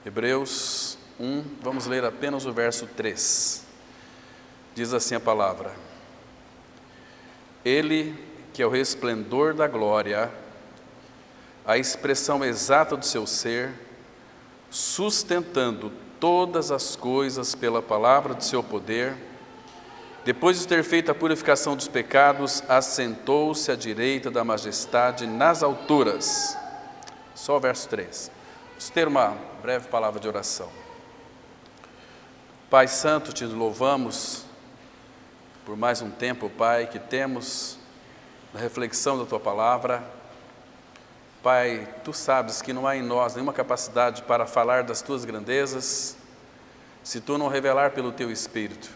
Hebreus 1, vamos ler apenas o verso 3. Diz assim a palavra: Ele, que é o resplendor da glória, a expressão exata do seu ser, sustentando todas as coisas pela palavra do seu poder, depois de ter feito a purificação dos pecados, assentou-se à direita da majestade nas alturas. Só o verso 3. Vamos ter uma breve palavra de oração. Pai Santo, te louvamos por mais um tempo, Pai, que temos na reflexão da Tua Palavra. Pai, Tu sabes que não há em nós nenhuma capacidade para falar das Tuas grandezas, se Tu não revelar pelo Teu Espírito.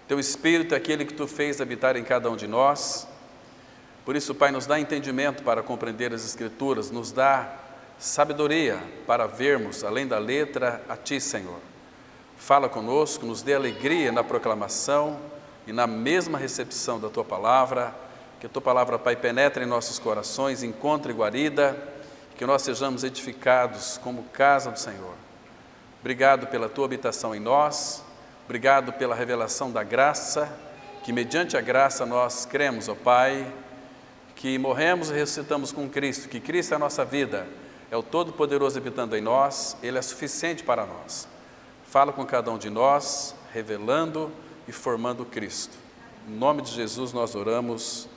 Teu Espírito é aquele que Tu fez habitar em cada um de nós. Por isso, Pai, nos dá entendimento para compreender as Escrituras, nos dá sabedoria para vermos, além da letra, a Ti, Senhor. Fala conosco, nos dê alegria na proclamação e na mesma recepção da Tua Palavra. Que a Tua Palavra, Pai, penetre em nossos corações, encontre guarida, que nós sejamos edificados como casa do Senhor. Obrigado pela Tua habitação em nós, obrigado pela revelação da graça, que mediante a graça nós cremos, ó Pai, que morremos e ressuscitamos com Cristo, que Cristo é a nossa vida, é o Todo-Poderoso habitando em nós, Ele é suficiente para nós. Fala com cada um de nós, revelando e formando Cristo. Em nome de Jesus nós oramos.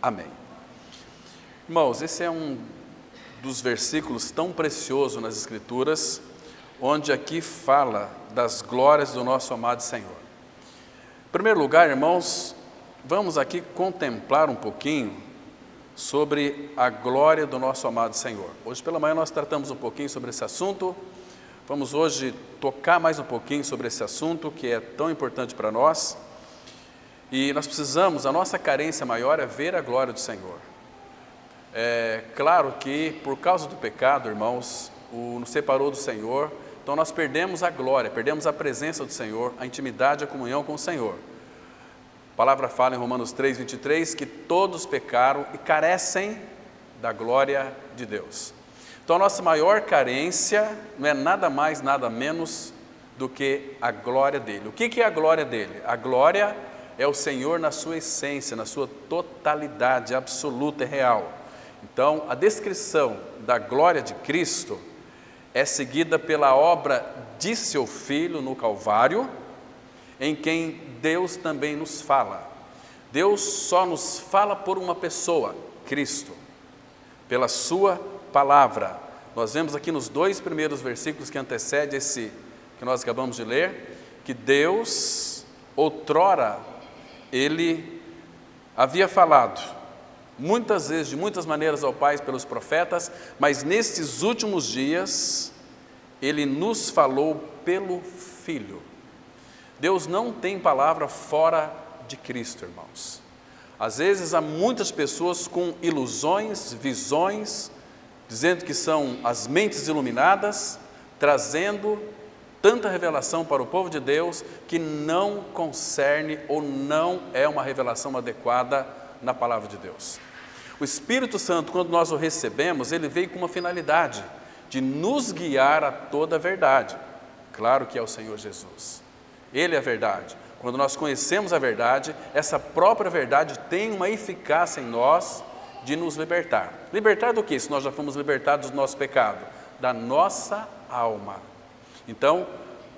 Amém. Irmãos, esse é um dos versículos tão preciosos nas Escrituras, onde aqui fala das glórias do nosso amado Senhor. Em primeiro lugar, irmãos, vamos aqui contemplar um pouquinho sobre a glória do nosso amado Senhor. Hoje pela manhã nós tratamos um pouquinho sobre esse assunto. Vamos hoje tocar mais um pouquinho sobre esse assunto que é tão importante para nós. E nós precisamos, a nossa carência maior é ver a glória do Senhor. É claro que por causa do pecado, irmãos, nos separou do Senhor, então nós perdemos a glória, perdemos a presença do Senhor, a intimidade, a comunhão com o Senhor. A palavra fala em Romanos 3, 23, que todos pecaram e carecem da glória de Deus. Então a nossa maior carência não é nada mais, nada menos do que a glória dEle. O que é a glória dEle? A glória é o Senhor na sua essência, na sua totalidade absoluta e real. Então, a descrição da glória de Cristo é seguida pela obra de seu Filho no Calvário, em quem Deus também nos fala. Deus só nos fala por uma pessoa, Cristo, pela sua palavra. Nós vemos aqui nos 2 primeiros versículos que antecedem esse que nós acabamos de ler, que Deus, outrora, Ele havia falado muitas vezes, de muitas maneiras ao Pai pelos profetas, mas nestes últimos dias, Ele nos falou pelo Filho. Deus não tem palavra fora de Cristo, irmãos. Às vezes há muitas pessoas com ilusões, visões, dizendo que são as mentes iluminadas, trazendo tanta revelação para o povo de Deus que não concerne ou não é uma revelação adequada na palavra de Deus. O Espírito Santo, quando nós o recebemos, ele veio com uma finalidade de nos guiar a toda a verdade. Claro que é o Senhor Jesus. Ele é a verdade. Quando nós conhecemos a verdade, essa própria verdade tem uma eficácia em nós de nos libertar. Libertar do quê? Se nós já fomos libertados do nosso pecado? Da nossa alma. Então,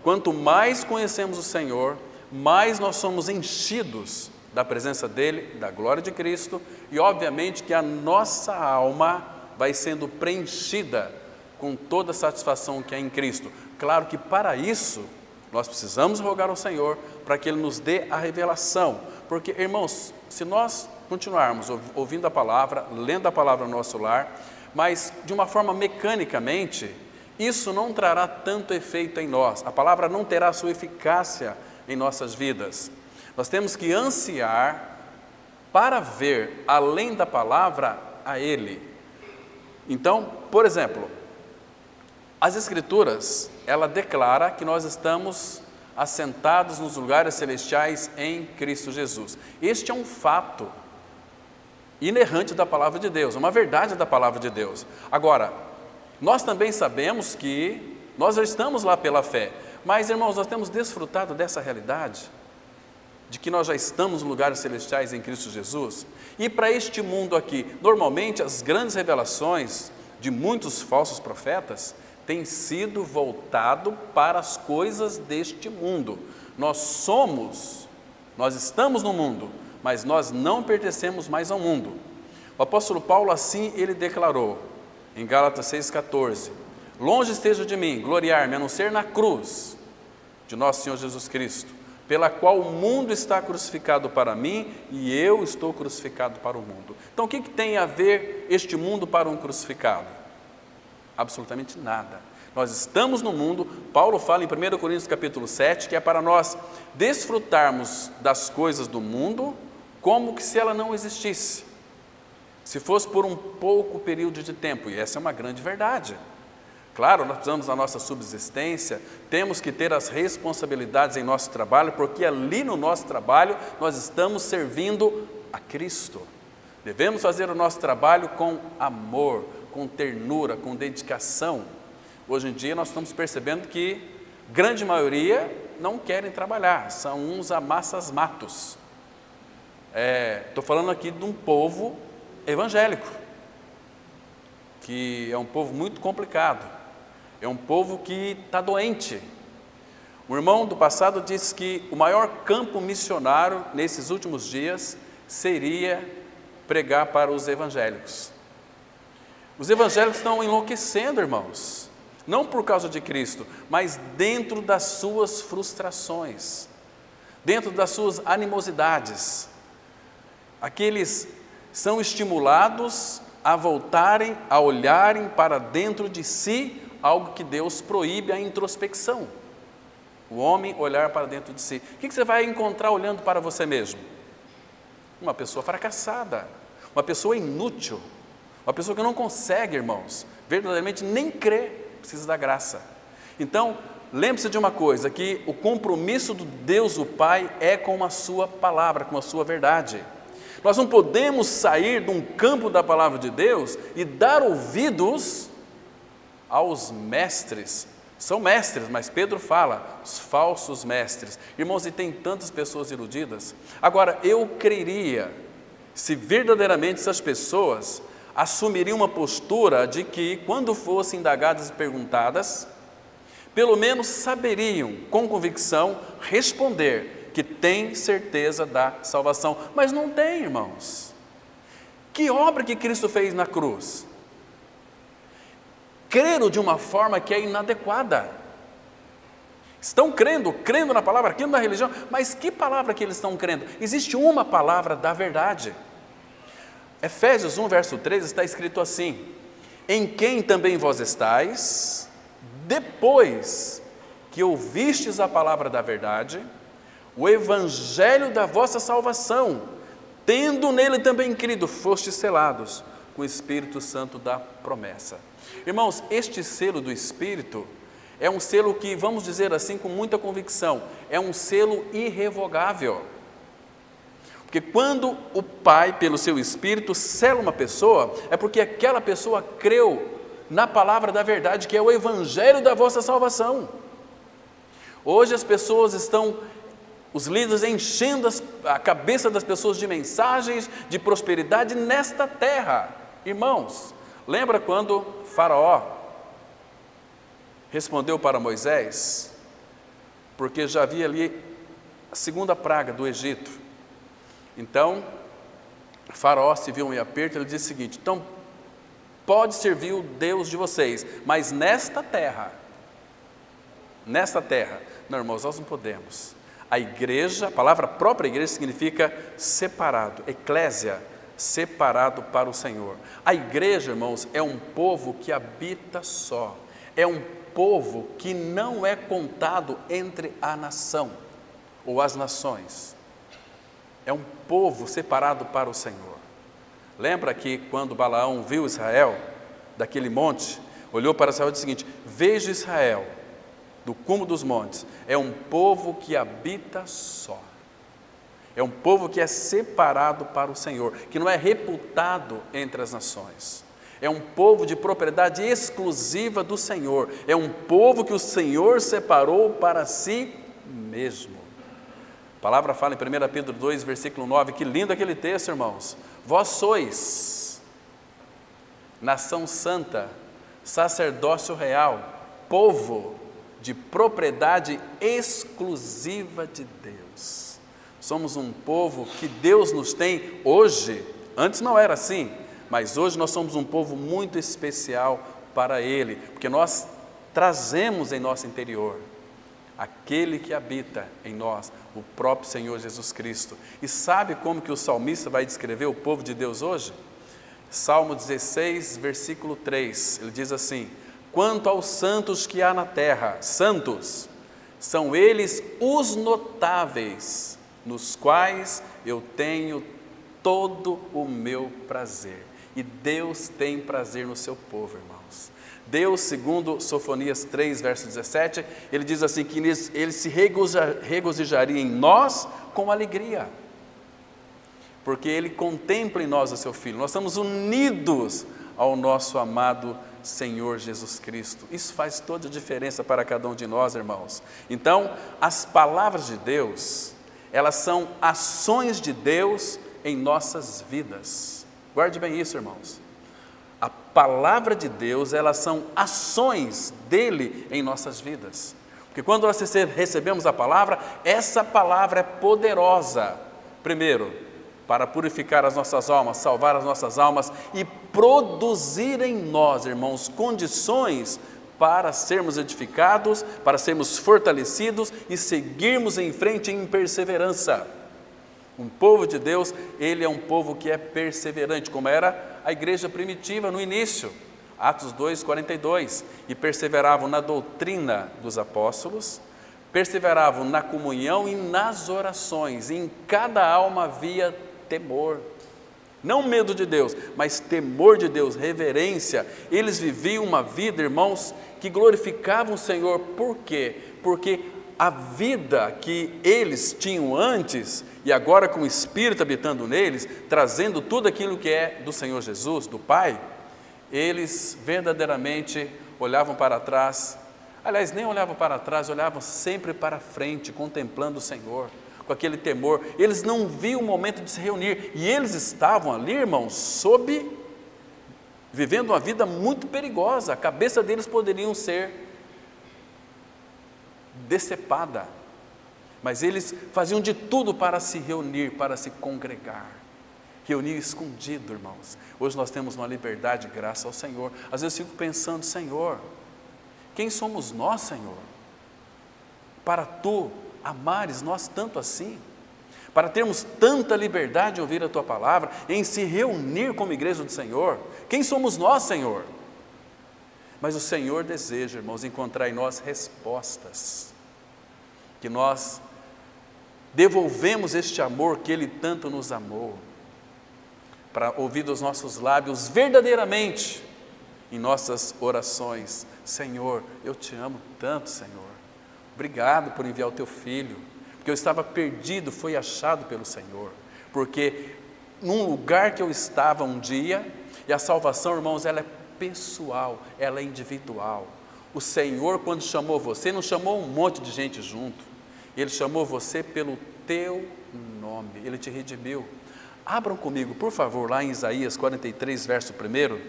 quanto mais conhecemos o Senhor, mais nós somos enchidos da presença dEle, da glória de Cristo, e obviamente que a nossa alma vai sendo preenchida com toda a satisfação que há em Cristo. Claro que para isso, nós precisamos rogar ao Senhor para que Ele nos dê a revelação, porque, irmãos, se nós continuarmos ouvindo a palavra, lendo a palavra no nosso lar, mas de uma forma mecanicamente, isso não trará tanto efeito em nós, a palavra não terá sua eficácia em nossas vidas. Nós temos que ansiar para ver, além da palavra, a Ele. Então, por exemplo, as Escrituras, ela declara que nós estamos assentados nos lugares celestiais em Cristo Jesus. Este é um fato inerrante da palavra de Deus, uma verdade da palavra de Deus. Agora, nós também sabemos que nós já estamos lá pela fé. Mas, irmãos, nós temos desfrutado dessa realidade, de que nós já estamos em lugares celestiais em Cristo Jesus. E para este mundo aqui, normalmente as grandes revelações de muitos falsos profetas têm sido voltado para as coisas deste mundo. Nós estamos no mundo, mas nós não pertencemos mais ao mundo. O apóstolo Paulo assim ele declarou em Gálatas 6,14: longe esteja de mim gloriar-me, a não ser na cruz de nosso Senhor Jesus Cristo, pela qual o mundo está crucificado para mim e eu estou crucificado para o mundo. Então o que tem a ver este mundo para um crucificado? Absolutamente nada. Nós estamos no mundo. Paulo fala em 1 Coríntios capítulo 7 que é para nós desfrutarmos das coisas do mundo como que se ela não existisse, se fosse por um pouco período de tempo, e essa é uma grande verdade. Claro, nós precisamos da nossa subsistência, temos que ter as responsabilidades em nosso trabalho, porque ali no nosso trabalho nós estamos servindo a Cristo. Devemos fazer o nosso trabalho com amor, com ternura, com dedicação. Hoje em dia nós estamos percebendo que grande maioria não querem trabalhar, são uns amassas-matos. Estou falando aqui de um povo evangélico, que é um povo muito complicado. É um povo que está doente. O irmão do passado disse que o maior campo missionário nesses últimos dias seria pregar para os evangélicos. Os evangélicos estão enlouquecendo, irmãos, não por causa de Cristo, mas dentro das suas frustrações, dentro das suas animosidades. Aqueles são estimulados a voltarem, a olharem para dentro de si, algo que Deus proíbe, a introspecção. O homem olhar para dentro de si. O que você vai encontrar olhando para você mesmo? Uma pessoa fracassada, uma pessoa inútil, uma pessoa que não consegue, irmãos, verdadeiramente nem crer, precisa da graça. Então, lembre-se de uma coisa, que o compromisso do Deus, o Pai, é com a sua palavra, com a sua verdade. Nós não podemos sair de um campo da palavra de Deus e dar ouvidos aos mestres. São mestres, mas Pedro fala, os falsos mestres. Irmãos, e tem tantas pessoas iludidas. Agora, eu creria, se verdadeiramente essas pessoas assumiriam uma postura de que, quando fossem indagadas e perguntadas, pelo menos saberiam, com convicção, responder que tem certeza da salvação. Mas não tem, irmãos. Que obra que Cristo fez na cruz? Creram de uma forma que é inadequada. Estão crendo na palavra, crendo na religião, mas que palavra que eles estão crendo? Existe uma palavra da verdade. Efésios 1, verso 13 está escrito assim: em quem também vós estáis, depois que ouvistes a palavra da verdade, o evangelho da vossa salvação, tendo nele também crido, fostes selados com o Espírito Santo da promessa. Irmãos, este selo do Espírito é um selo que, vamos dizer assim com muita convicção, é um selo irrevogável. Porque quando o Pai, pelo seu Espírito, sela uma pessoa, é porque aquela pessoa creu na palavra da verdade, que é o evangelho da vossa salvação. Hoje as pessoas estão, os líderes enchendo a cabeça das pessoas de mensagens de prosperidade nesta terra. Irmãos, lembra quando Faraó respondeu para Moisés, porque já havia ali a segunda praga do Egito. Então, Faraó se viu em aperto, ele disse o seguinte: então, pode servir o Deus de vocês, mas nesta terra, não, irmãos, nós não podemos. A igreja, a palavra própria igreja significa separado, eclésia, separado para o Senhor. A igreja, irmãos, é um povo que habita só, é um povo que não é contado entre a nação ou as nações, é um povo separado para o Senhor. Lembra que quando Balaão viu Israel daquele monte, olhou para Israel e disse o seguinte: vejo Israel do cume dos montes, é um povo que habita só. É um povo que é separado para o Senhor, que não é reputado entre as nações. É um povo de propriedade exclusiva do Senhor. É um povo que o Senhor separou para si mesmo. A palavra fala em 1 Pedro 2, versículo 9, que lindo aquele texto, irmãos. Vós sois nação santa, sacerdócio real, povo de propriedade exclusiva de Deus. Somos um povo que Deus nos tem hoje. Antes não era assim, mas hoje nós somos um povo muito especial para Ele, porque nós trazemos em nosso interior aquele que habita em nós, o próprio Senhor Jesus Cristo. E sabe como que o salmista vai descrever o povo de Deus hoje? Salmo 16, versículo 3, ele diz assim: quanto aos santos que há na terra, santos, são eles os notáveis, nos quais eu tenho todo o meu prazer. E Deus tem prazer no seu povo, irmãos. Deus, segundo Sofonias 3, verso 17, ele diz assim, que ele se regozijaria em nós com alegria, porque Ele contempla em nós o seu Filho. Nós estamos unidos ao nosso amado Senhor Jesus Cristo. Isso faz toda a diferença para cada um de nós, irmãos. Então, as palavras de Deus, elas são ações de Deus em nossas vidas. Guarde bem isso, irmãos. A palavra de Deus, elas são ações dele em nossas vidas. Porque quando nós recebemos a palavra, essa palavra é poderosa. Primeiro, para purificar as nossas almas, salvar as nossas almas e produzir em nós, irmãos, condições para sermos edificados, para sermos fortalecidos e seguirmos em frente em perseverança. Um povo de Deus, ele é um povo que é perseverante, como era a igreja primitiva no início, Atos 2, 42, e perseveravam na doutrina dos apóstolos, perseveravam na comunhão e nas orações, e em cada alma havia temor, não medo de Deus, mas temor de Deus, reverência. Eles viviam uma vida, irmãos, que glorificavam o Senhor. Por quê? Porque a vida que eles tinham antes, e agora com o Espírito habitando neles, trazendo tudo aquilo que é do Senhor Jesus, do Pai, eles verdadeiramente olhavam para trás. Aliás, nem olhavam para trás, olhavam sempre para frente, contemplando o Senhor, com aquele temor. Eles não viam o momento de se reunir, e eles estavam ali, irmãos, vivendo uma vida muito perigosa. A cabeça deles poderiam ser decepada, mas eles faziam de tudo para se reunir, para se congregar, reunir escondido, irmãos. Hoje nós temos uma liberdade, graças ao Senhor. Às vezes eu fico pensando, Senhor, quem somos nós, Senhor, para Tu amares nós tanto assim, para termos tanta liberdade de ouvir a Tua palavra, em se reunir como igreja do Senhor? Quem somos nós, Senhor? Mas o Senhor deseja, irmãos, encontrar em nós respostas, que nós devolvemos este amor que Ele tanto nos amou, para ouvir dos nossos lábios verdadeiramente, em nossas orações: Senhor, eu Te amo tanto, Senhor. Obrigado por enviar o Teu Filho, porque eu estava perdido, foi achado pelo Senhor, porque num lugar que eu estava um dia, e a salvação, irmãos, ela é pessoal, ela é individual. O Senhor, quando chamou você, não chamou um monte de gente junto, Ele chamou você pelo Teu nome, Ele te redimiu. Abram comigo, por favor, lá em Isaías 43, verso 1,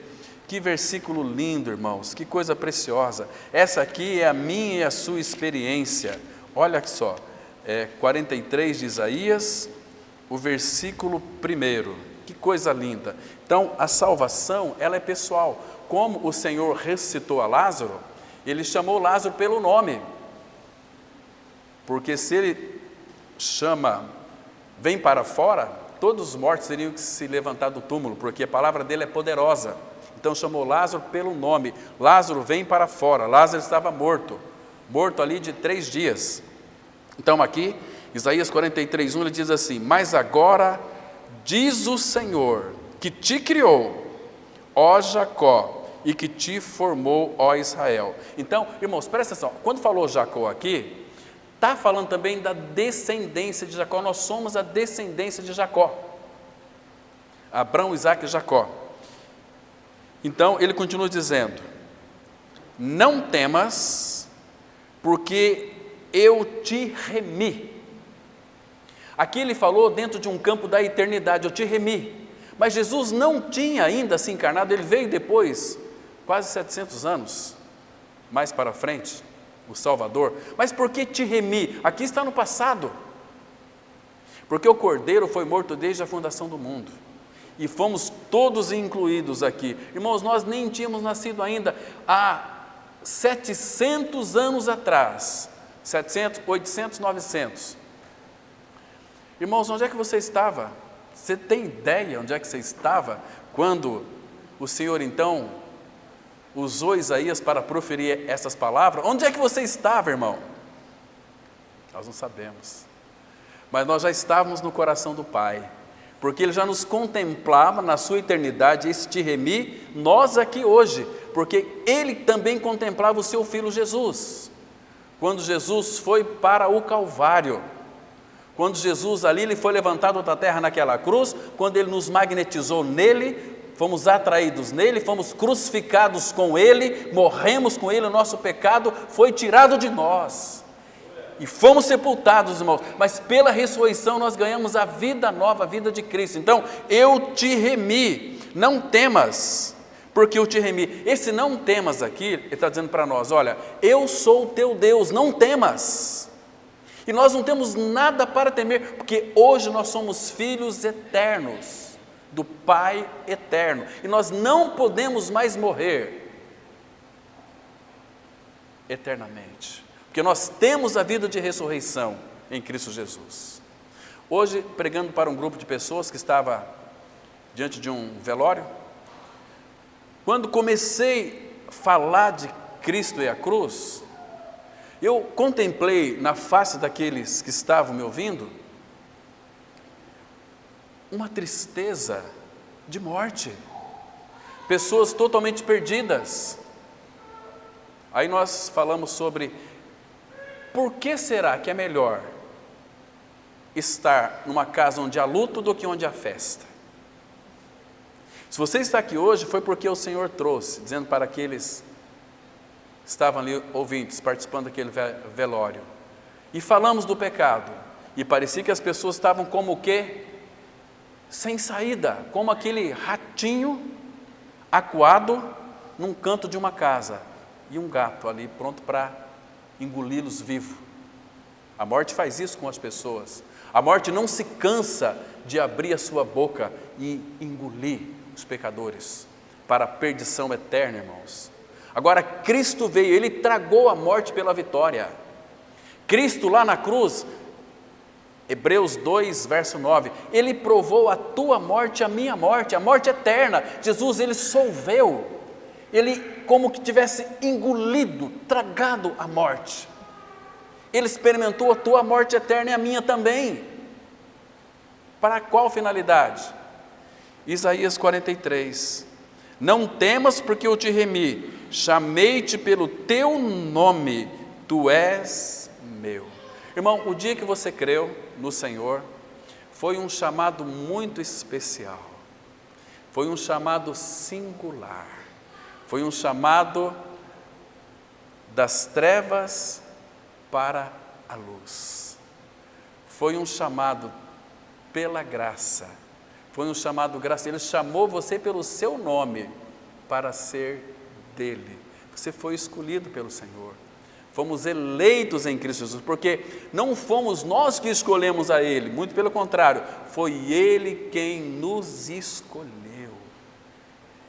que versículo lindo, irmãos, que coisa preciosa. Essa aqui é a minha e a sua experiência. Olha só, 43 de Isaías, o versículo 1, que coisa linda. Então, a salvação, ela é pessoal. Como o Senhor ressuscitou a Lázaro, Ele chamou Lázaro pelo nome, porque se Ele chama, vem para fora, todos os mortos teriam que se levantar do túmulo, porque a palavra dele é poderosa. Então chamou Lázaro pelo nome: Lázaro, vem para fora. Lázaro estava morto ali de 3 dias. Então aqui, Isaías 43, 1, ele diz assim: mas agora diz o Senhor, que te criou, ó Jacó, e que te formou, ó Israel. Então, irmãos, presta atenção, quando falou Jacó aqui, está falando também da descendência de Jacó. Nós somos a descendência de Jacó, Abraão, Isaque e Jacó. Então ele continua dizendo: não temas, porque eu te remi. Aqui ele falou dentro de um campo da eternidade, eu te remi. Mas Jesus não tinha ainda se encarnado, ele veio depois, quase 700 anos, mais para frente, o Salvador. Mas por que te remi? Aqui está no passado. Porque o Cordeiro foi morto desde a fundação do mundo. E fomos todos incluídos aqui. Irmãos, nós nem tínhamos nascido ainda há 700 anos atrás. 700, 800, 900. Irmãos, onde é que você estava? Você tem ideia onde é que você estava quando o Senhor então usou Isaías para proferir essas palavras? Onde é que você estava, irmão? Nós não sabemos. Mas nós já estávamos no coração do Pai, porque Ele já nos contemplava na sua eternidade, esse te remi, nós aqui hoje, porque Ele também contemplava o seu Filho Jesus. Quando Jesus foi para o Calvário, quando Jesus ali, ele foi levantado da terra naquela cruz, quando Ele nos magnetizou nele, fomos atraídos nele, fomos crucificados com Ele, morremos com Ele, o nosso pecado foi tirado de nós. E fomos sepultados, irmãos, mas pela ressurreição nós ganhamos a vida nova, a vida de Cristo. Então, eu te remi, não temas, porque eu te remi. Esse não temas aqui, ele está dizendo para nós, olha, eu sou o teu Deus, não temas. E nós não temos nada para temer, porque hoje nós somos filhos eternos, do Pai eterno, e nós não podemos mais morrer eternamente, porque nós temos a vida de ressurreição em Cristo Jesus. Hoje, pregando para um grupo de pessoas que estava diante de um velório, quando comecei a falar de Cristo e a cruz, eu contemplei na face daqueles que estavam me ouvindo uma tristeza de morte, pessoas totalmente perdidas. Aí nós falamos sobre por que será que é melhor estar numa casa onde há luto do que onde há festa. Se você está aqui hoje foi porque o Senhor trouxe, dizendo para aqueles que estavam ali ouvintes, participando daquele velório, e falamos do pecado, e parecia que as pessoas estavam como o quê? Sem saída, como aquele ratinho acuado num canto de uma casa, e um gato ali pronto para engoli-los vivo. A morte faz isso com as pessoas. A morte não se cansa de abrir a sua boca e engolir os pecadores para a perdição eterna, irmãos. Agora Cristo veio, Ele tragou a morte pela vitória. Cristo lá na cruz, Hebreus 2, verso 9, Ele provou a tua morte, a minha morte, a morte eterna. Jesus, Ele solveu, Ele como que tivesse engolido, tragado a morte. Ele experimentou a tua morte eterna e a minha também. Para qual finalidade? Isaías 43, não temas porque eu te remi, chamei-te pelo teu nome, tu és meu. Irmão, o dia que você creu no Senhor, foi um chamado muito especial, foi um chamado singular, foi um chamado das trevas para a luz, foi um chamado pela graça, foi um chamado graça. Ele chamou você pelo seu nome para ser dele. Você foi escolhido pelo Senhor, fomos eleitos em Cristo Jesus, porque não fomos nós que escolhemos a Ele, muito pelo contrário, foi Ele quem nos escolheu.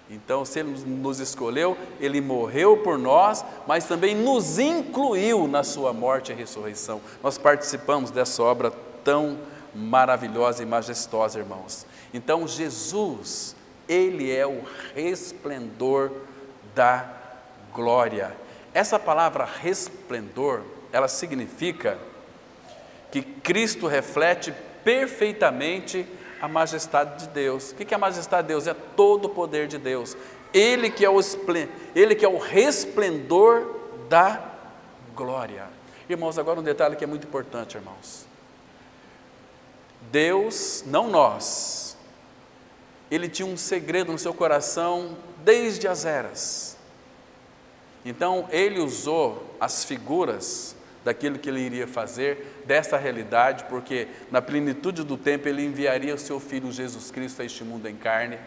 Então, se Ele nos escolheu, Ele morreu por nós, mas também nos incluiu na sua morte e ressurreição. Nós participamos dessa obra tão maravilhosa e majestosa, irmãos. Então, Jesus, Ele é o resplendor da glória. Essa palavra resplendor, ela significa que Cristo reflete perfeitamente a majestade de Deus. O que é a majestade de Deus? É todo o poder de Deus. Ele que é o resplendor da glória. Irmãos, agora um detalhe que é muito importante, irmãos. Deus, não nós, ele tinha um segredo no seu coração desde as eras. Então ele usou as figuras daquilo que ele iria fazer, dessa realidade, porque na plenitude do tempo ele enviaria o seu Filho Jesus Cristo a este mundo em carne.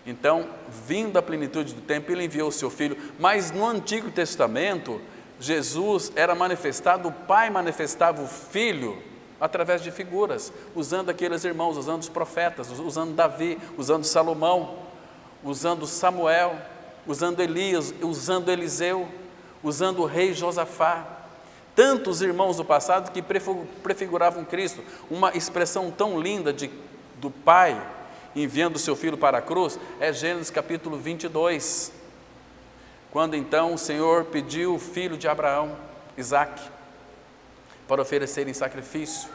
Então, vindo da plenitude do tempo, ele enviou o seu Filho, mas no Antigo Testamento, Jesus era manifestado, o Pai manifestava o Filho através de figuras, usando aqueles irmãos, usando os profetas, usando Davi, usando Salomão, usando Samuel, usando Elias, usando Eliseu, usando o rei Josafá. Tantos irmãos do passado que prefiguravam Cristo, uma expressão tão linda do Pai enviando o seu Filho para a cruz, é Gênesis capítulo 22, quando então o Senhor pediu o filho de Abraão, Isaque, para oferecer em sacrifício,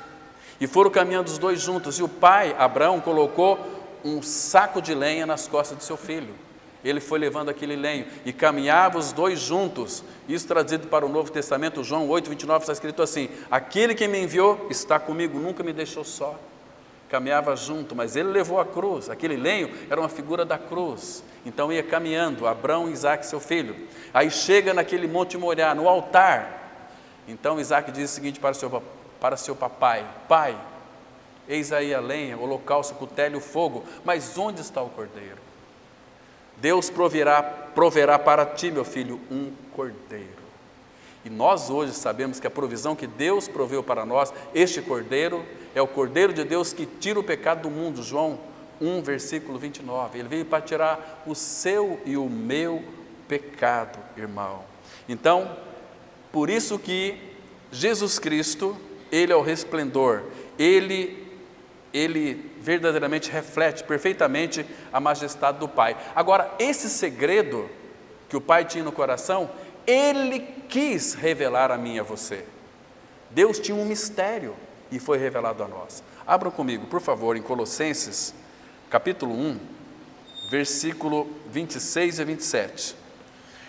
e foram caminhando os dois juntos, e o pai, Abraão, colocou um saco de lenha nas costas de seu filho, ele foi levando aquele lenho, e caminhavam os dois juntos. Isso traduzido para o Novo Testamento, João 8:29, está escrito assim: aquele que me enviou está comigo, nunca me deixou só. Caminhava junto, mas ele levou a cruz, aquele lenho era uma figura da cruz, então ia caminhando, Abraão, Isaque, seu filho, aí chega naquele Monte Moriá, no altar, então Isaque diz o seguinte para seu papai: pai, eis aí a lenha, o holocausto, o cutelo e o fogo, mas onde está o cordeiro? Deus proverá para ti, meu filho, um cordeiro. E nós hoje sabemos que a provisão que Deus proveu para nós, este cordeiro, é o cordeiro de Deus que tira o pecado do mundo. João 1, versículo 29. Ele veio para tirar o seu e o meu pecado, irmão. Então, por isso que Jesus Cristo, ele é o resplendor, ele verdadeiramente reflete perfeitamente a majestade do Pai. Agora, esse segredo que o Pai tinha no coração, ele quis revelar a mim e a você. Deus tinha um mistério e foi revelado a nós. Abram comigo, por favor, em Colossenses, capítulo 1, versículo 26 e 27.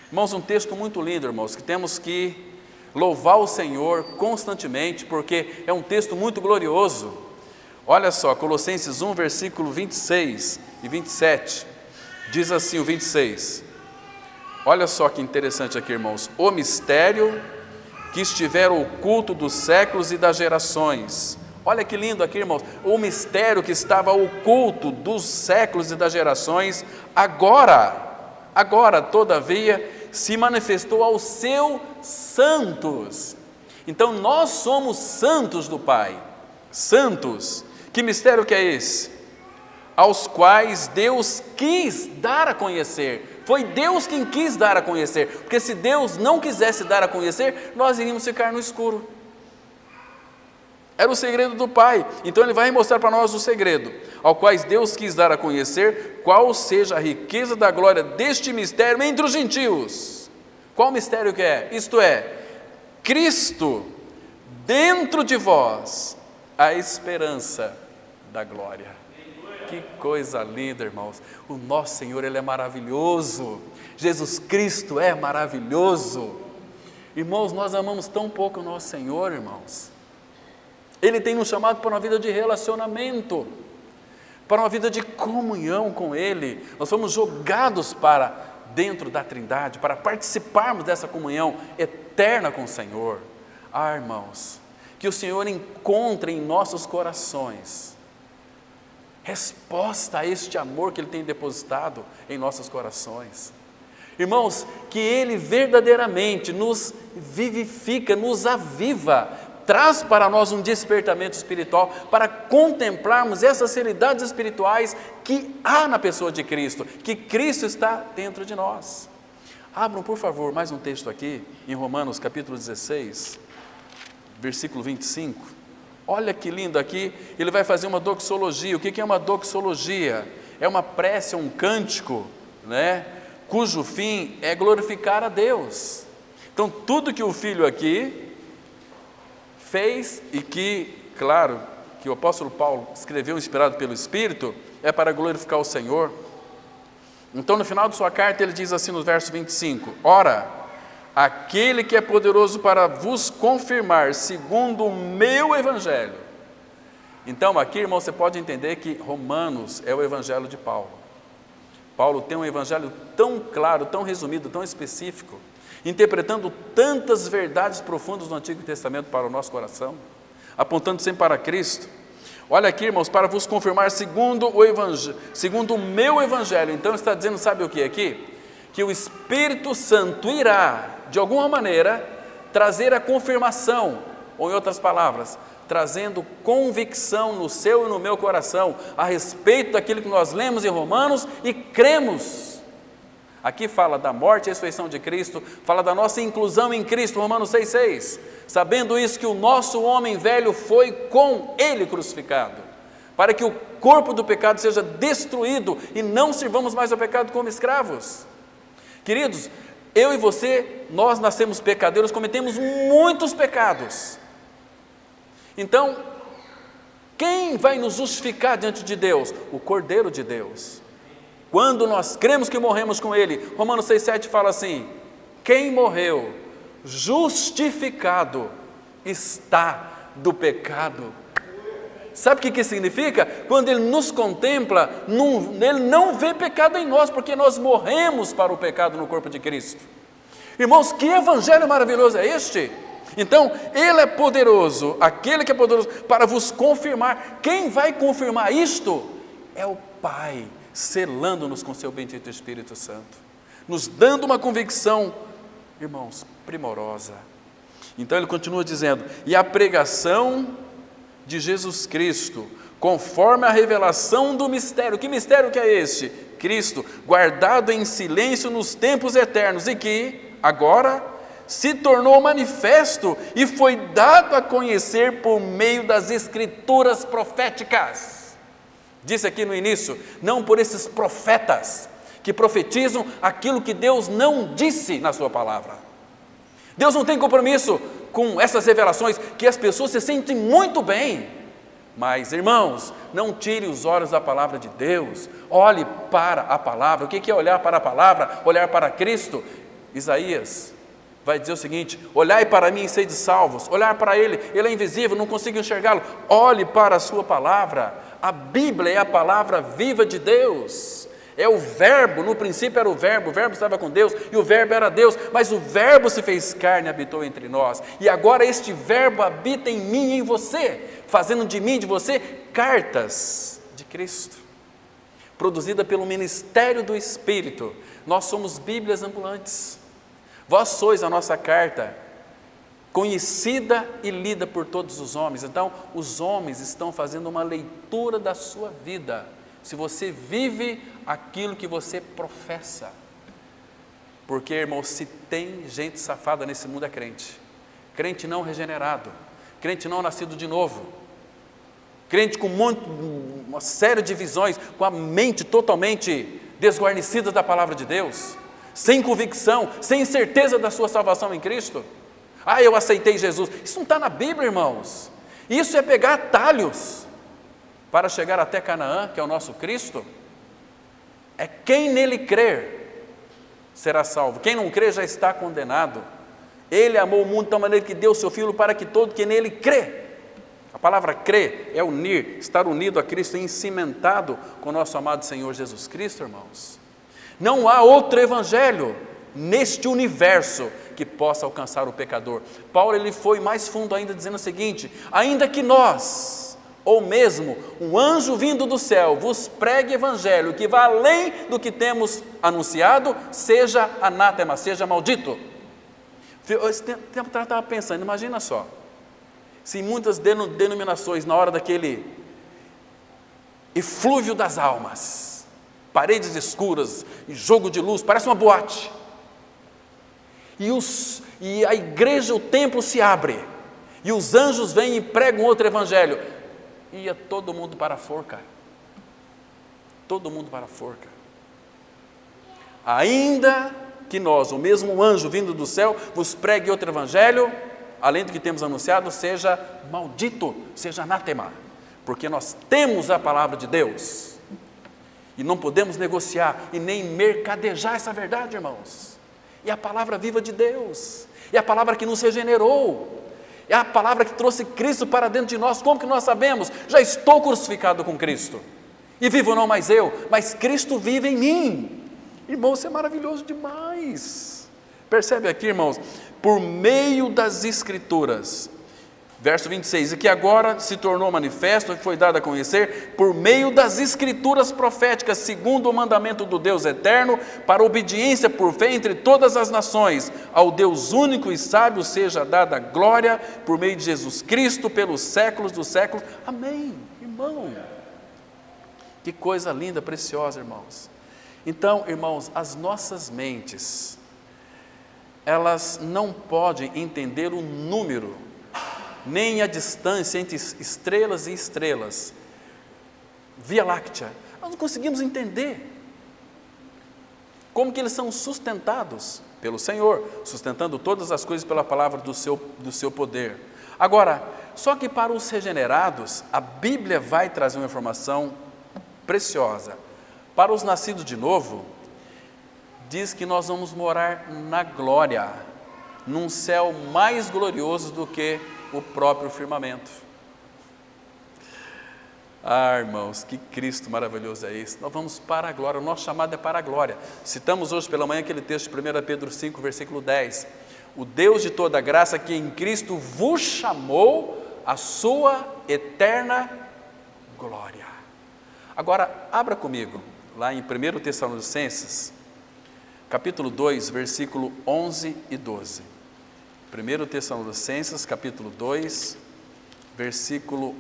Irmãos, um texto muito lindo, irmãos, que temos que louvar o Senhor constantemente, porque é um texto muito glorioso. Olha só, Colossenses 1, versículo 26 e 27, diz assim o 26, olha só que interessante aqui, irmãos: o mistério que estiver oculto dos séculos e das gerações. Olha que lindo aqui, irmãos, o mistério que estava oculto dos séculos e das gerações, agora, todavia, se manifestou aos seus santos. Então nós somos santos do Pai, santos. Que mistério que é esse? Aos quais Deus quis dar a conhecer. Foi Deus quem quis dar a conhecer, porque se Deus não quisesse dar a conhecer, nós iríamos ficar no escuro. Era o segredo do Pai, então Ele vai mostrar para nós o segredo, ao quais Deus quis dar a conhecer, qual seja a riqueza da glória deste mistério entre os gentios. Qual mistério que é? Isto é, Cristo dentro de vós, a esperança da glória. Que coisa linda, irmãos. O nosso Senhor, Ele é maravilhoso. Jesus Cristo é maravilhoso. Irmãos, nós amamos tão pouco o nosso Senhor, irmãos. Ele tem nos chamado para uma vida de relacionamento, para uma vida de comunhão com Ele. Nós fomos jogados para dentro da Trindade, para participarmos dessa comunhão eterna com o Senhor. Irmãos, que o Senhor encontre em nossos corações resposta a este amor que Ele tem depositado em nossos corações. Irmãos, que Ele verdadeiramente nos vivifica, nos aviva, traz para nós um despertamento espiritual, para contemplarmos essas realidades espirituais que há na pessoa de Cristo, que Cristo está dentro de nós. Abram, por favor, mais um texto aqui, em Romanos capítulo 16, versículo 25. Olha que lindo aqui, ele vai fazer uma doxologia. O que é uma doxologia? É uma prece, um cântico, né? Cujo fim é glorificar a Deus. Então, tudo que o Filho aqui fez e que, claro, que o apóstolo Paulo escreveu inspirado pelo Espírito, é para glorificar o Senhor. Então, no final de sua carta, ele diz assim no verso 25, ora, aquele que é poderoso para vos confirmar segundo o meu evangelho. Então aqui, irmão, você pode entender que Romanos é o evangelho de Paulo. Paulo tem um evangelho tão claro, tão resumido, tão específico, interpretando tantas verdades profundas do Antigo Testamento para o nosso coração, apontando sempre para Cristo. Olha aqui, irmãos, para vos confirmar segundo o meu evangelho. Então está dizendo, sabe o que aqui? Que o Espírito Santo irá, de alguma maneira, trazer a confirmação, ou em outras palavras, trazendo convicção no seu e no meu coração, a respeito daquilo que nós lemos em Romanos e cremos. Aqui fala da morte e ressurreição de Cristo, fala da nossa inclusão em Cristo, Romanos 6,6. Sabendo isso, que o nosso homem velho foi com Ele crucificado, para que o corpo do pecado seja destruído e não sirvamos mais ao pecado como escravos. Queridos, eu e você, nós nascemos pecadores, cometemos muitos pecados. Então, quem vai nos justificar diante de Deus? O Cordeiro de Deus. Quando nós cremos que morremos com Ele, Romanos 6,7 fala assim: quem morreu, justificado está do pecado. Sabe o que significa? Quando Ele nos contempla, Ele não vê pecado em nós, porque nós morremos para o pecado no corpo de Cristo. Irmãos, que evangelho maravilhoso é este? Então, Ele é poderoso, aquele que é poderoso para vos confirmar. Quem vai confirmar isto? É o Pai, selando-nos com seu bendito Espírito Santo, nos dando uma convicção, irmãos, primorosa. Então ele continua dizendo: e a pregação de Jesus Cristo, conforme a revelação do mistério. Que mistério que é este? Cristo, guardado em silêncio nos tempos eternos, e que agora se tornou manifesto e foi dado a conhecer por meio das Escrituras proféticas. Disse aqui no início, não por esses profetas que profetizam aquilo que Deus não disse na sua palavra. Deus não tem compromisso com essas revelações que as pessoas se sentem muito bem. Mas, irmãos, não tire os olhos da palavra de Deus, olhe para a palavra. O que é olhar para a palavra? Olhar para Cristo. Isaías vai dizer o seguinte: olhai para mim e sede salvos. Olhar para Ele, Ele é invisível, não consigo enxergá-lo. Olhe para a sua palavra. A Bíblia é a palavra viva de Deus. É o verbo, no princípio era o verbo estava com Deus e o verbo era Deus, mas o verbo se fez carne e habitou entre nós. E agora este verbo habita em mim e em você, fazendo de mim e de você cartas de Cristo, produzida pelo ministério do Espírito. Nós somos Bíblias ambulantes. Vós sois a nossa carta, conhecida e lida por todos os homens. Então, os homens estão fazendo uma leitura da sua vida, se você vive aquilo que você professa. Porque, irmão, se tem gente safada nesse mundo é crente. Crente não regenerado, crente não nascido de novo, crente com uma série de visões, com a mente totalmente desguarnecida da palavra de Deus, sem convicção, sem certeza da sua salvação em Cristo. Ah, eu aceitei Jesus. Isso não está na Bíblia, irmãos. Isso é pegar atalhos para chegar até Canaã, que é o nosso Cristo. É quem nele crer será salvo. Quem não crer já está condenado. Ele amou o mundo de tal maneira que deu o seu Filho para que todo que nele crê. A palavra crer é unir, estar unido a Cristo, cimentado com o nosso amado Senhor Jesus Cristo, irmãos. Não há outro evangelho neste universo que possa alcançar o pecador. Paulo ele foi mais fundo ainda, dizendo o seguinte: ainda que nós, ou mesmo um anjo vindo do céu, vos pregue evangelho que vá além do que temos anunciado, seja anátema, seja maldito. Esse tempo eu estava pensando, imagina só, se em muitas denominações, na hora daquele eflúvio das almas, paredes escuras e jogo de luz, parece uma boate, e a igreja, o templo se abre, e os anjos vêm e pregam outro evangelho, ia todo mundo para a forca. Todo mundo para a forca. Ainda que nós, o mesmo anjo vindo do céu, vos pregue outro evangelho, além do que temos anunciado, seja maldito, seja anátema, porque nós temos a palavra de Deus, e não podemos negociar e nem mercadejar essa verdade, irmãos. E a palavra viva de Deus, e a palavra que nos regenerou, É a palavra que trouxe Cristo para dentro de nós. Como que nós sabemos? Já estou crucificado com Cristo. E vivo não mais eu, mas Cristo vive em mim. Irmão, isso é maravilhoso demais. Percebe aqui, irmãos? Por meio das Escrituras. Verso 26, e que agora se tornou manifesto e foi dado a conhecer por meio das Escrituras proféticas, segundo o mandamento do Deus eterno, para obediência por fé entre todas as nações, ao Deus único e sábio seja dada glória por meio de Jesus Cristo, pelos séculos dos séculos. Amém, irmão. Que coisa linda, preciosa, irmãos. Então, irmãos, as nossas mentes, elas não podem entender o número, nem a distância entre estrelas e estrelas, Via Láctea. Nós não conseguimos entender como que eles são sustentados pelo Senhor, sustentando todas as coisas pela palavra do seu poder. Agora, só que para os regenerados, a Bíblia vai trazer uma informação preciosa. Para os nascidos de novo, diz que nós vamos morar na glória, num céu mais glorioso do que o próprio firmamento. Ah, irmãos, que Cristo maravilhoso é esse. Nós vamos para a glória, o nosso chamado é para a glória. Citamos hoje pela manhã aquele texto de 1 Pedro 5, versículo 10. O Deus de toda graça que em Cristo vos chamou a sua eterna glória. Agora, abra comigo, lá em 1 Tessalonicenses, capítulo 2, versículo 11 e 12. 1 Tessalonicenses, capítulo 2, versículo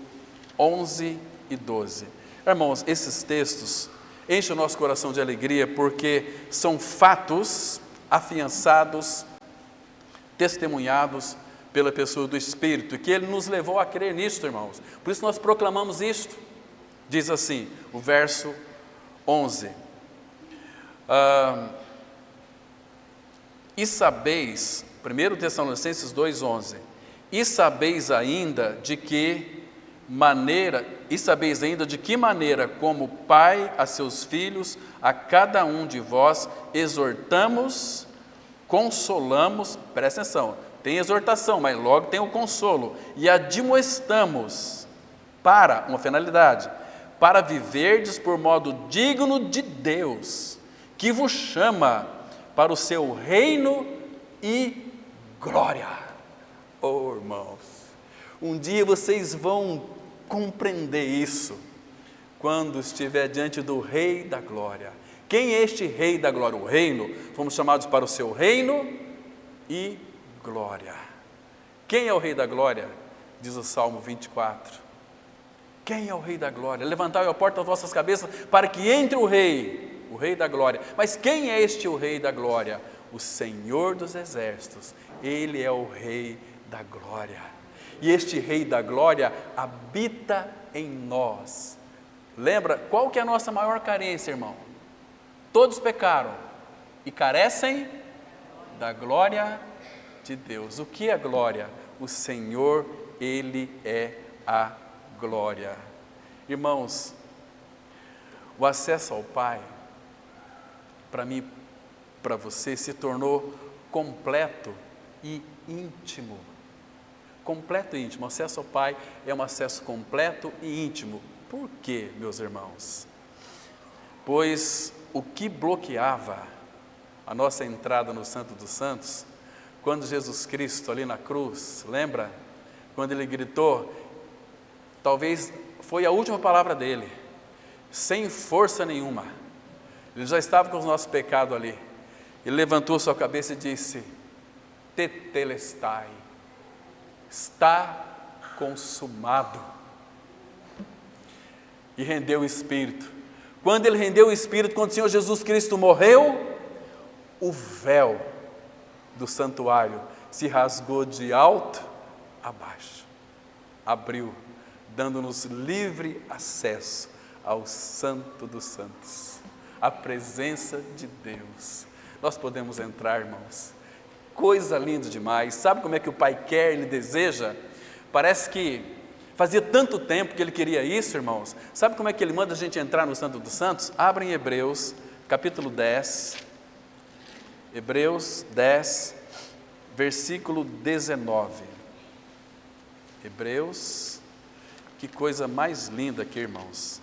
11 e 12. Irmãos, esses textos enchem o nosso coração de alegria, porque são fatos afiançados, testemunhados pela pessoa do Espírito, e que Ele nos levou a crer nisto, irmãos. Por isso nós proclamamos isto. Diz assim, o verso 11. E sabeis, 1 Tessalonicenses 2,11, e sabeis ainda de que maneira, como pai a seus filhos, a cada um de vós exortamos, consolamos, presta atenção, tem exortação, mas logo tem o consolo, e admoestamos para, uma finalidade, para viverdes por modo digno de Deus, que vos chama para o seu reino e glória. Oh, irmãos, um dia vocês vão compreender isso, quando estiver diante do Rei da Glória. Quem é este Rei da Glória? O reino, fomos chamados para o seu reino e glória. Quem é o Rei da Glória? Diz o Salmo 24. Quem é o Rei da Glória? Levantai a porta das vossas cabeças, para que entre o Rei da Glória. Mas quem é este o Rei da Glória? O Senhor dos Exércitos. Ele é o Rei da Glória. E este Rei da Glória habita em nós. Lembra, qual que é a nossa maior carência, irmão? Todos pecaram e carecem da glória de Deus. O que é glória? O Senhor, Ele é a glória. Irmãos, o acesso ao Pai, para mim, para você, se tornou completo e íntimo. Completo e íntimo. O acesso ao Pai é um acesso completo e íntimo. Por quê, meus irmãos? Pois o que bloqueava a nossa entrada no Santo dos Santos, quando Jesus Cristo ali na cruz, lembra? Quando Ele gritou, talvez foi a última palavra dele, sem força nenhuma. Ele já estava com os nossos pecados ali. Ele levantou sua cabeça e disse, tetelestai, está consumado. E rendeu o Espírito. Quando Ele rendeu o Espírito, quando o Senhor Jesus Cristo morreu, o véu do santuário se rasgou de alto a baixo. Abriu, dando-nos livre acesso ao Santo dos Santos, à presença de Deus. Nós podemos entrar, irmãos. Coisa linda demais. Sabe como é que o Pai quer, Ele deseja? Parece que fazia tanto tempo que Ele queria isso, irmãos. Sabe como é que Ele manda a gente entrar no Santo dos Santos? Abra em Hebreus, capítulo 10. Hebreus 10, versículo 19. Hebreus, que coisa mais linda aqui, irmãos.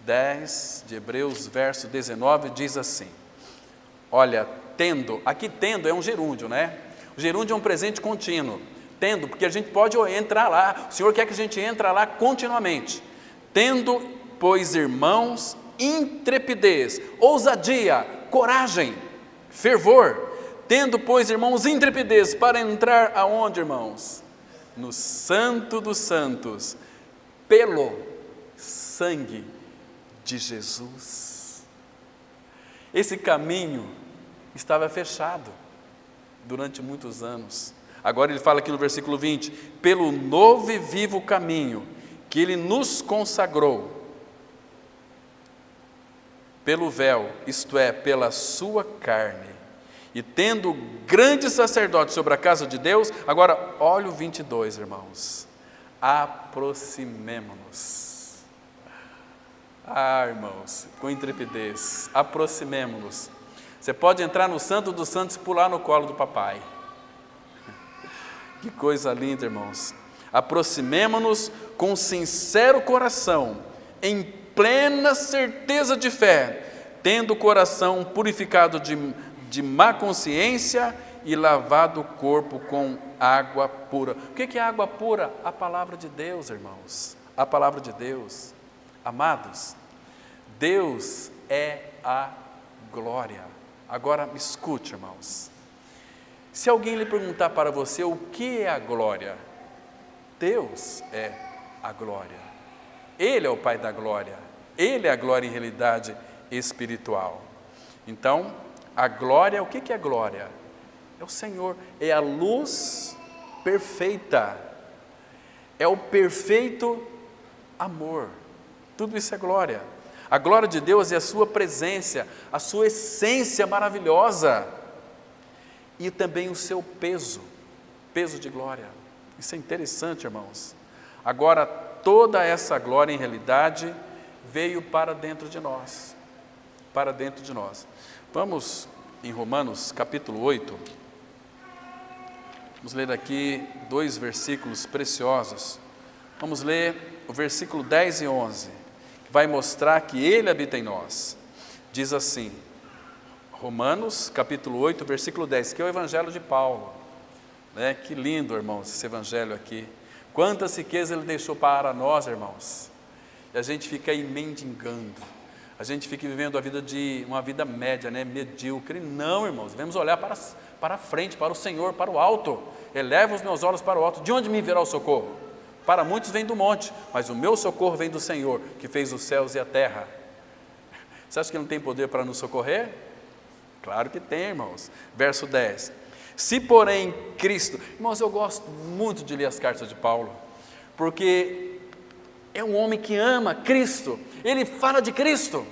10 de Hebreus, verso 19, diz assim: olha, tendo, aqui tendo é um gerúndio, né? O gerúndio é um presente contínuo. Tendo, porque a gente pode entrar lá, o Senhor quer que a gente entre lá continuamente. Tendo, pois, irmãos, intrepidez, ousadia, coragem, fervor. Tendo, pois, irmãos, intrepidez para entrar aonde, irmãos? No Santo dos Santos, pelo sangue de Jesus. Esse caminho estava fechado durante muitos anos. Agora ele fala aqui no versículo 20, pelo novo e vivo caminho que ele nos consagrou, pelo véu, isto é, pela sua carne, e tendo grande sacerdote sobre a casa de Deus. Agora olha o 22, irmãos, aproximemo-nos. Irmãos, com intrepidez, aproximemo-nos. Você pode entrar no Santo dos Santos e pular no colo do papai. Que coisa linda, irmãos. Aproximemo-nos com sincero coração, em plena certeza de fé, tendo o coração purificado de má consciência e lavado o corpo com água pura. O que é água pura? A palavra de Deus, irmãos. A palavra de Deus. Amados, Deus é a glória. Agora me escute, irmãos. Se alguém lhe perguntar para você o que é a glória, Deus é a glória. Ele é o Pai da glória. Ele é a glória em realidade espiritual. Então, a glória, o que é a glória? É o Senhor, é a luz perfeita, é o perfeito amor. Tudo isso é glória. A glória de Deus é a sua presença, a sua essência maravilhosa e também o seu peso de glória. Isso é interessante, irmãos. Agora, toda essa glória em realidade veio para dentro de nós, para dentro de nós. Vamos em Romanos capítulo 8, vamos ler aqui 2 versículos preciosos. Vamos ler o versículo 10 e 11, que vai mostrar que Ele habita em nós. Diz assim, Romanos capítulo 8, versículo 10, que é o Evangelho de Paulo, né? Que lindo, irmãos, esse Evangelho aqui. Quantas riquezas Ele deixou para nós, irmãos, e a gente fica aí mendigando, a gente fica vivendo uma vida média, né? Medíocre. Não, irmãos, devemos olhar para frente, para o Senhor, para o alto. Eleva os meus olhos para o alto. De onde me virá o socorro? Para muitos vem do monte, mas o meu socorro vem do Senhor, que fez os céus e a terra. Você acha que Ele não tem poder para nos socorrer? Claro que tem, irmãos. Verso 10. Se porém Cristo... Irmãos, eu gosto muito de ler as cartas de Paulo, porque é um homem que ama Cristo. Ele fala de Cristo,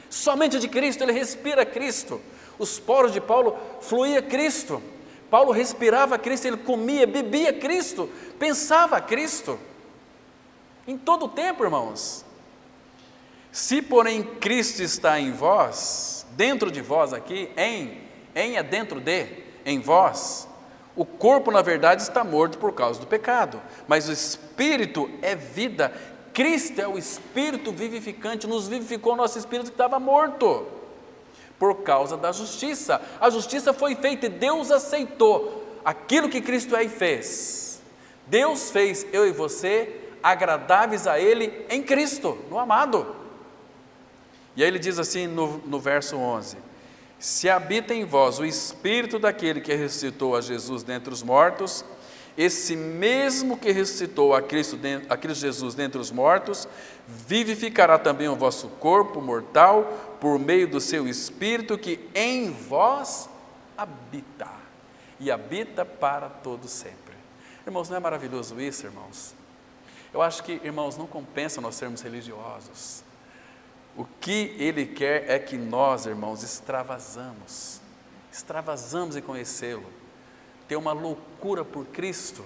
somente de Cristo, ele respira Cristo. Os poros de Paulo fluía Cristo. Paulo respirava Cristo, ele comia, bebia Cristo, pensava Cristo. Em todo o tempo, irmãos. Se porém Cristo está em vós, dentro de vós aqui, em é dentro de, em vós, o corpo na verdade está morto por causa do pecado, mas o Espírito é vida. Cristo é o Espírito vivificante, nos vivificou o nosso Espírito que estava morto, por causa da justiça. A justiça foi feita e Deus aceitou aquilo que Cristo é e fez. Deus fez eu e você agradáveis a Ele em Cristo, no amado. E aí ele diz assim no verso 11, se habita em vós o Espírito daquele que ressuscitou a Jesus dentre os mortos, esse mesmo que ressuscitou a Cristo Jesus dentre os mortos, vivificará também o vosso corpo mortal, por meio do seu Espírito que em vós habita, e habita para todo sempre. Irmãos, não é maravilhoso isso, irmãos? Eu acho que, irmãos, não compensa nós sermos religiosos. O que Ele quer é que nós, irmãos, extravasamos em conhecê-lo, ter uma loucura por Cristo,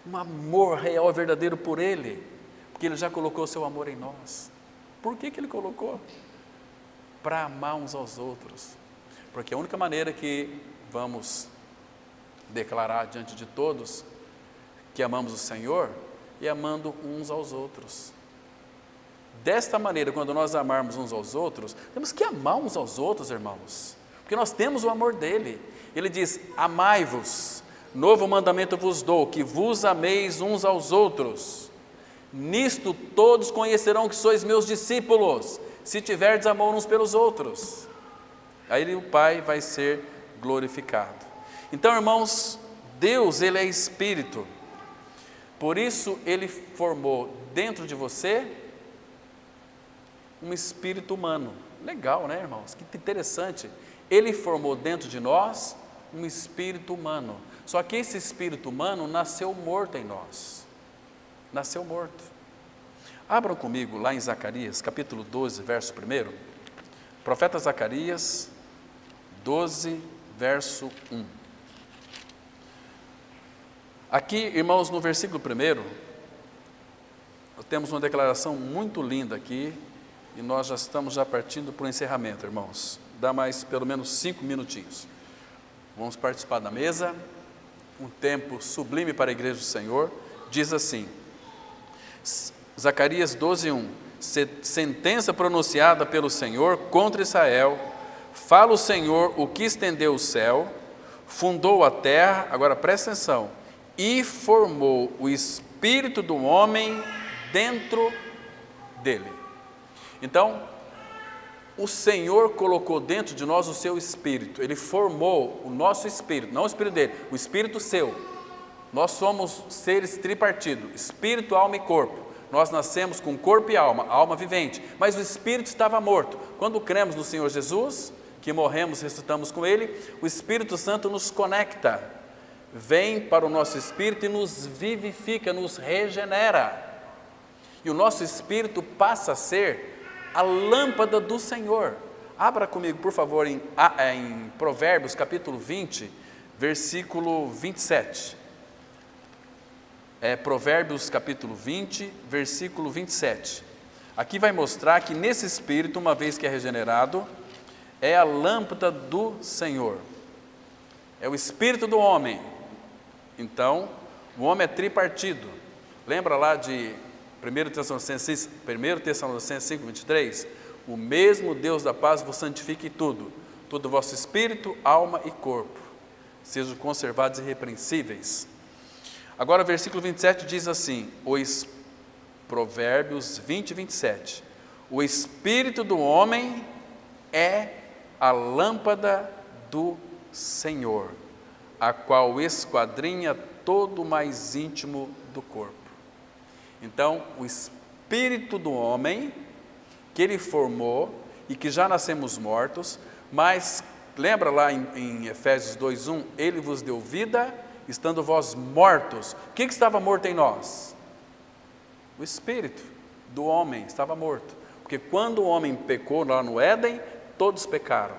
um amor real e verdadeiro por Ele, porque Ele já colocou o seu amor em nós. Por que Ele colocou? Para amar uns aos outros, porque a única maneira que vamos declarar diante de todos que amamos o Senhor e amando uns aos outros. Desta maneira, quando nós amarmos uns aos outros, temos que amar uns aos outros, irmãos, porque nós temos o amor dele. Ele diz: amai-vos, novo mandamento vos dou, que vos ameis uns aos outros. Nisto todos conhecerão que sois meus discípulos, se tiverdes amor uns pelos outros. Aí o Pai vai ser glorificado. Então, irmãos, Deus, Ele é Espírito. Por isso, Ele formou dentro de você um espírito humano. Legal, né, irmãos? Que interessante. Ele formou dentro de nós um espírito humano. Só que esse espírito humano nasceu morto em nós. Nasceu morto. Abram comigo lá em Zacarias, capítulo 12, verso 1. Profeta Zacarias, 12, verso 1. Aqui, irmãos, no versículo 1, temos uma declaração muito linda aqui, e nós já estamos partindo para o encerramento, irmãos. Dá mais pelo menos 5 minutinhos. Vamos participar da mesa, um tempo sublime para a igreja do Senhor. Diz assim, Zacarias 12, 1. Sentença pronunciada pelo Senhor contra Israel, fala o Senhor, o que estendeu o céu, fundou a terra, agora presta atenção, e formou o espírito do homem dentro dele. Então, o Senhor colocou dentro de nós o seu espírito, Ele formou o nosso espírito, não o espírito dele, o espírito seu. Nós somos seres tripartidos, espírito, alma e corpo. Nós nascemos com corpo e alma, alma vivente, mas o espírito estava morto. Quando cremos no Senhor Jesus, que morremos, ressuscitamos com Ele, o Espírito Santo nos conecta, vem para o nosso espírito e nos vivifica, nos regenera. E o nosso espírito passa a ser a lâmpada do Senhor. Abra comigo, por favor, em Provérbios, capítulo 20, versículo 27. Provérbios, capítulo 20, versículo 27. Aqui vai mostrar que nesse espírito, uma vez que é regenerado, é a lâmpada do Senhor. É o espírito do homem. Então, o homem é tripartido. Lembra lá de 1 Tessalonicenses 5, 23? O mesmo Deus da paz vos santifique tudo, todo o vosso espírito, alma e corpo, sejam conservados irrepreensíveis. Agora, o versículo 27 diz assim, Provérbios 20, 27. O espírito do homem é a lâmpada do Senhor, a qual esquadrinha todo o mais íntimo do corpo. Então, o espírito do homem, que Ele formou e que já nascemos mortos, mas, lembra lá em Efésios 2:1, Ele vos deu vida, estando vós mortos. O que estava morto em nós? O espírito do homem estava morto, porque quando o homem pecou lá no Éden, todos pecaram.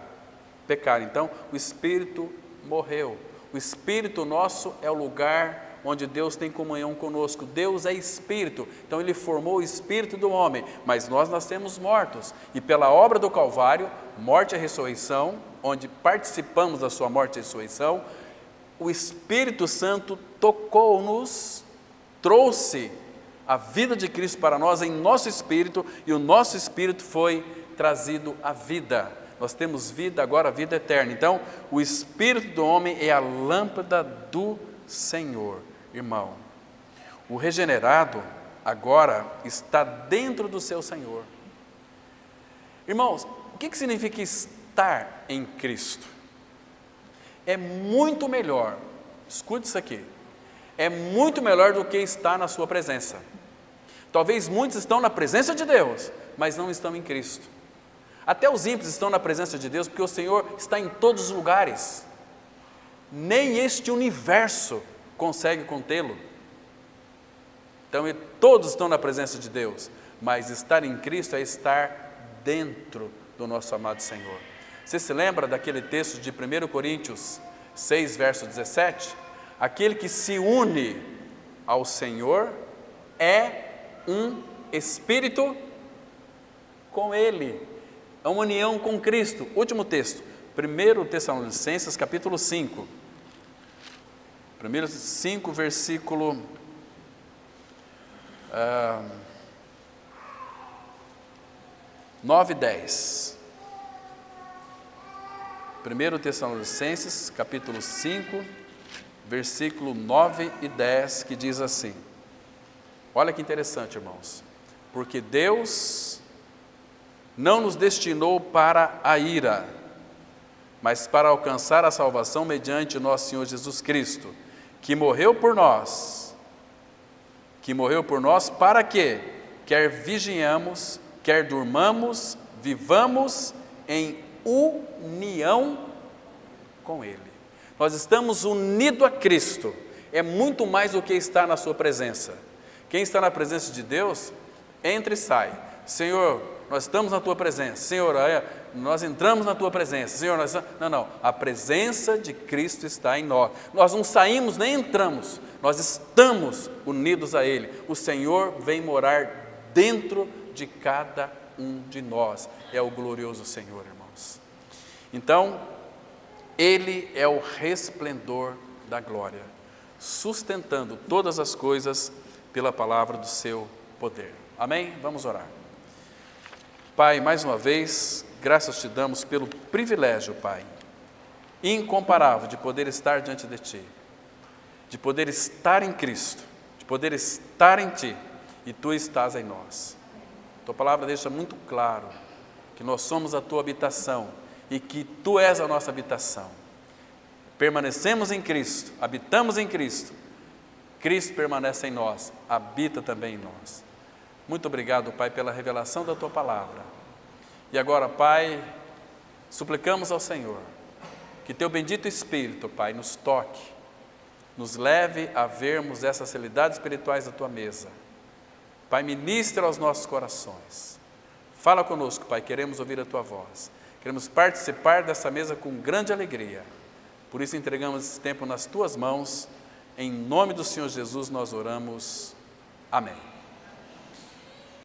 Então, o espírito morreu. O espírito nosso é o lugar onde Deus tem comunhão conosco. Deus é espírito, então Ele formou o espírito do homem, mas nós nascemos mortos, e pela obra do Calvário, morte e ressurreição, onde participamos da sua morte e ressurreição, o Espírito Santo tocou-nos, trouxe a vida de Cristo para nós em nosso espírito, e o nosso espírito foi trazido à vida. Nós temos vida agora, vida eterna. Então, o espírito do homem é a lâmpada do Senhor. Irmão, o regenerado agora está dentro do seu Senhor. Irmãos, o que significa estar em Cristo? É muito melhor, escute isso aqui, é muito melhor do que estar na sua presença. Talvez muitos estão na presença de Deus, mas não estão em Cristo. Até os ímpios estão na presença de Deus, porque o Senhor está em todos os lugares. Nem este universo consegue contê-lo. Então, todos estão na presença de Deus, mas estar em Cristo é estar dentro do nosso amado Senhor. Você se lembra daquele texto de 1 Coríntios 6, verso 17? Aquele que se une ao Senhor é um espírito com Ele, é uma união com Cristo. Último texto, 1 Tessalonicenses, capítulo 5. 1 5, versículo 9 e 10. 1 Tessalonicenses, capítulo 5, versículo 9 e 10, que diz assim. Olha que interessante, irmãos. Porque Deus não nos destinou para a ira, mas para alcançar a salvação mediante nosso Senhor Jesus Cristo, que morreu por nós. Que morreu por nós para que, quer vigiamos, quer durmamos, vivamos em união com Ele. Nós estamos unidos a Cristo. É muito mais do que estar na sua presença. Quem está na presença de Deus, entra e sai. Senhor, nós estamos na tua presença. Senhor, nós entramos na tua presença. Senhor, não. A presença de Cristo está em nós. Nós não saímos nem entramos. Nós estamos unidos a Ele. O Senhor vem morar dentro de cada um de nós. É o glorioso Senhor, irmãos. Então, Ele é o resplendor da glória, sustentando todas as coisas pela palavra do seu poder. Amém? Vamos orar. Pai, mais uma vez, graças te damos pelo privilégio, Pai, incomparável de poder estar diante de Ti, de poder estar em Cristo, de poder estar em Ti, e Tu estás em nós. Tua palavra deixa muito claro que nós somos a Tua habitação e que Tu és a nossa habitação. Permanecemos em Cristo, habitamos em Cristo, Cristo permanece em nós, habita também em nós. Muito obrigado, Pai, pela revelação da Tua palavra. E agora, Pai, suplicamos ao Senhor que Teu bendito Espírito, Pai, nos toque, nos leve a vermos essas realidades espirituais da Tua mesa. Pai, ministra aos nossos corações. Fala conosco, Pai, queremos ouvir a Tua voz. Queremos participar dessa mesa com grande alegria. Por isso entregamos esse tempo nas Tuas mãos. Em nome do Senhor Jesus nós oramos. Amém.